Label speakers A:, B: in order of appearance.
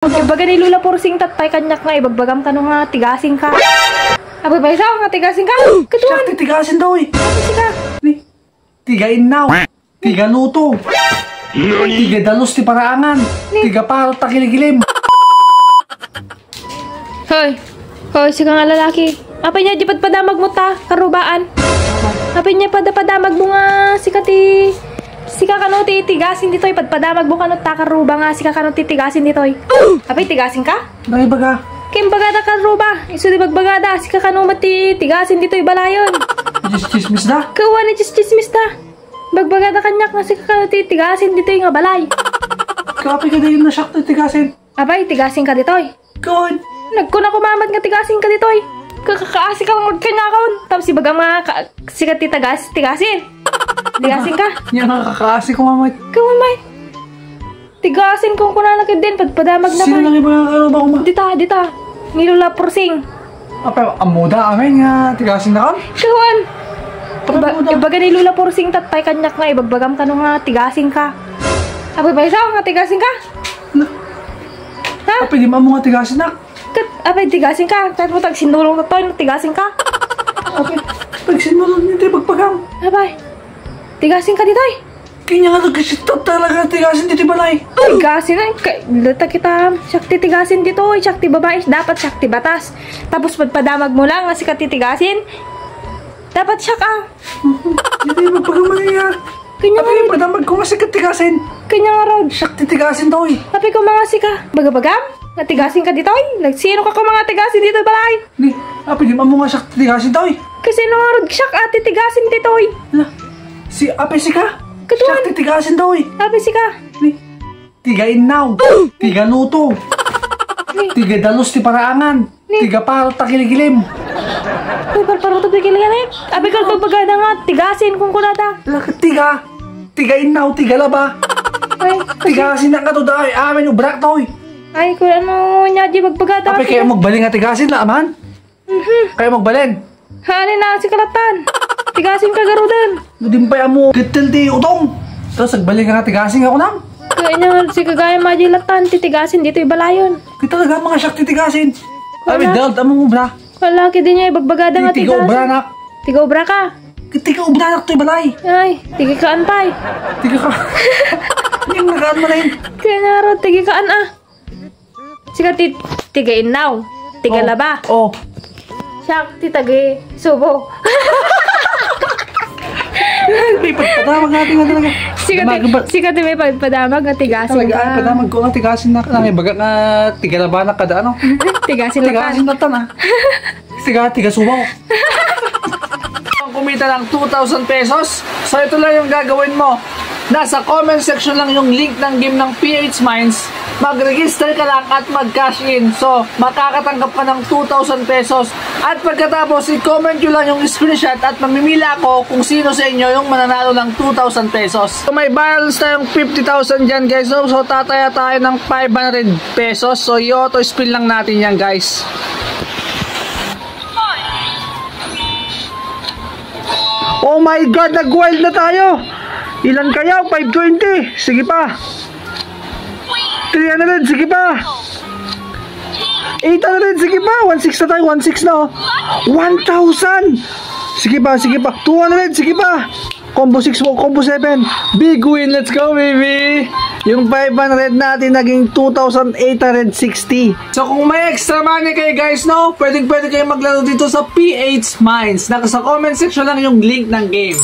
A: Ibaga ni Lula Porsing tatpay kanyak na ibagbagam ka nung nga tigasing ka. Abay ba isaw nga tigasing ka? Katuan.
B: Siya tigasin daw eh.
A: Kasi ka.
B: Tigain now. Tiga luto. Tiga dalos ti paraangan. Tiga parot takiligilim.
A: Hoy. Hoy, sige nga lalaki. Apay niya di padamag mo ta, karubaan. Apay niya padamag mo nga sikati. Sika kano titigasin ditoy padamag mo kano ta karuba nga sika kano titigasin ditoy. Apay tigasin ka?
B: Dahil baga.
A: Kim bagada karuba. Isu di bagbagada sika kano matitigasin ditoy balayon.
B: Chismis da?
A: Kawan ni chismis da. Bagbagada kanyak nga sika kano titigasin ditoy nga balay.
B: Kapi ka dahil na siyak titigasin.
A: Apay tigasin ka ditoy.
B: Kawan.
A: Nagkuna kumamat nga tigasin ka ditoy. Kakakaasi ka lang kanyakon. Tapos si baga mga sika tigasin. Tigasin ka?
B: Yan ang kakakaasi ko mamay.
A: Kamamay. Tigasin kung kunalakid din. Padamag na
B: Sino lang iba nga karuba ko ma?
A: Dita. Ni Lula Porsing.
B: Apa, amuda amin nga tigasin na kan?
A: Kawan. Ibaga ni Lula Porsing tatpay kanyak na ibagbagam ka nung nga tigasin ka. Abay ba isaw nga tigasin ka? Ha?
B: Apa, di mo nga tigasin na?
A: Abay tigasin ka. Kahit mo tag sinulong na to, tigasin ka.
B: Apa, pag sinulong nito pagpagam.
A: Abay. Tigasin ka dito eh.
B: Kanya nga nagkasitot talaga tigasin dito balay.
A: Tigasin ay. Lata kita. Siyak titigasin dito eh. Siyak ti babae. Dapat siyak ti batas. Tapos padamag mo lang nga sikat titigasin. Dapat siyak ah.
B: Hindi magpagaman niya.
A: Kanya nga
B: Apa, padamag ko nga sikat tigasin.
A: Kanya nga rod.
B: Siyak titigasin daw eh.
A: Tapi ko mga sika. Bagabagam. Natigasin ka dito eh. Sino ka mga tigasin dito balay?
B: Ni, apa, di mo nga siyak tigasin daw eh.
A: Kasi nga rod. Siyak at titigasin dito eh.
B: Si Ape Sika?
A: Katuan.
B: Siya titigasin daw eh.
A: Sabi sika.
B: Tigain now. Tiga luto. Tiga dalos ti paraangan. Tiga parot takiligilim.
A: Uy, parang ito bigil yan eh. Abi ka pagbagada nga. Tigasin kung kunata.
B: Lakit tiga. Tigain now. Tiga laba.
A: Ay.
B: Tigasin na ka to daw. Amin ubrak daw eh.
A: Ay, kung ano niya di magbagada.
B: Ape kaya magbaling nga tigasin la aman. Kaya magbalin.
A: Hani na si kalatan. Tigasin ka garudan.
B: Dimpay mo. Gitil ti utong. Tapos nagbaling nga tigasin ako nang.
A: Kaya niya si kagaya majilatan. Titigasin dito ibalayon.
B: Kita talaga mga siyak titigasin.
A: Wala.
B: Ape dalt among ubra.
A: Kalaki din niya ibagbagada nga
B: Tiga
A: tigasin.
B: ubra nak.
A: Tiga ubra ka.
B: Tiga ubra nak to balay.
A: Ay, tigi kaan pay.
B: Tiga ka. Yung nagaan mo na yun.
A: Kaya nga ro, tigi kaan ah. Sika tigain now. Tiga laba.
B: Oh.
A: Siyak titagi subo.
B: May pagpadamag natin nga talaga.
A: Sika may pagpadamag nga tigasin
B: Talaga,
A: ka.
B: pagdamag ko nga tigasin na lang. Baga nga tigalabanak kada ano.
A: Tigasin
B: Tigasin
A: lang.
B: na tan ah. Tiga subaw. Ang kumita ng 2,000 pesos. So ito lang yung gagawin mo. Nasa comment section lang yung link ng game ng PH Mines. Mag-register ka lang at mag-cash in. So, makakatanggap ka ng 2,000 pesos. At pagkatapos, i-comment nyo lang yung screenshot at mamimila ako kung sino sa inyo yung mananalo ng 2,000 pesos. So, may balance tayong 50,000 dyan guys. So, tataya tayo ng 500 pesos. So, i-auto spin lang natin yan guys. Oh my God! Nag-wild na tayo! Ilan kaya? 520. Sige pa. 300. Sige pa. 800. Sige pa. 1,600 na tayo. 1,600 na oh. 1,000. Sige pa. 200. Sige pa. Combo 6 mo. Combo 7. Big win. Let's go baby. Yung 500 natin naging 2,860. So kung may extra money kayo guys, no? Pwede kayo maglaro dito sa PH Mines. Nasa comment section lang yung link ng game.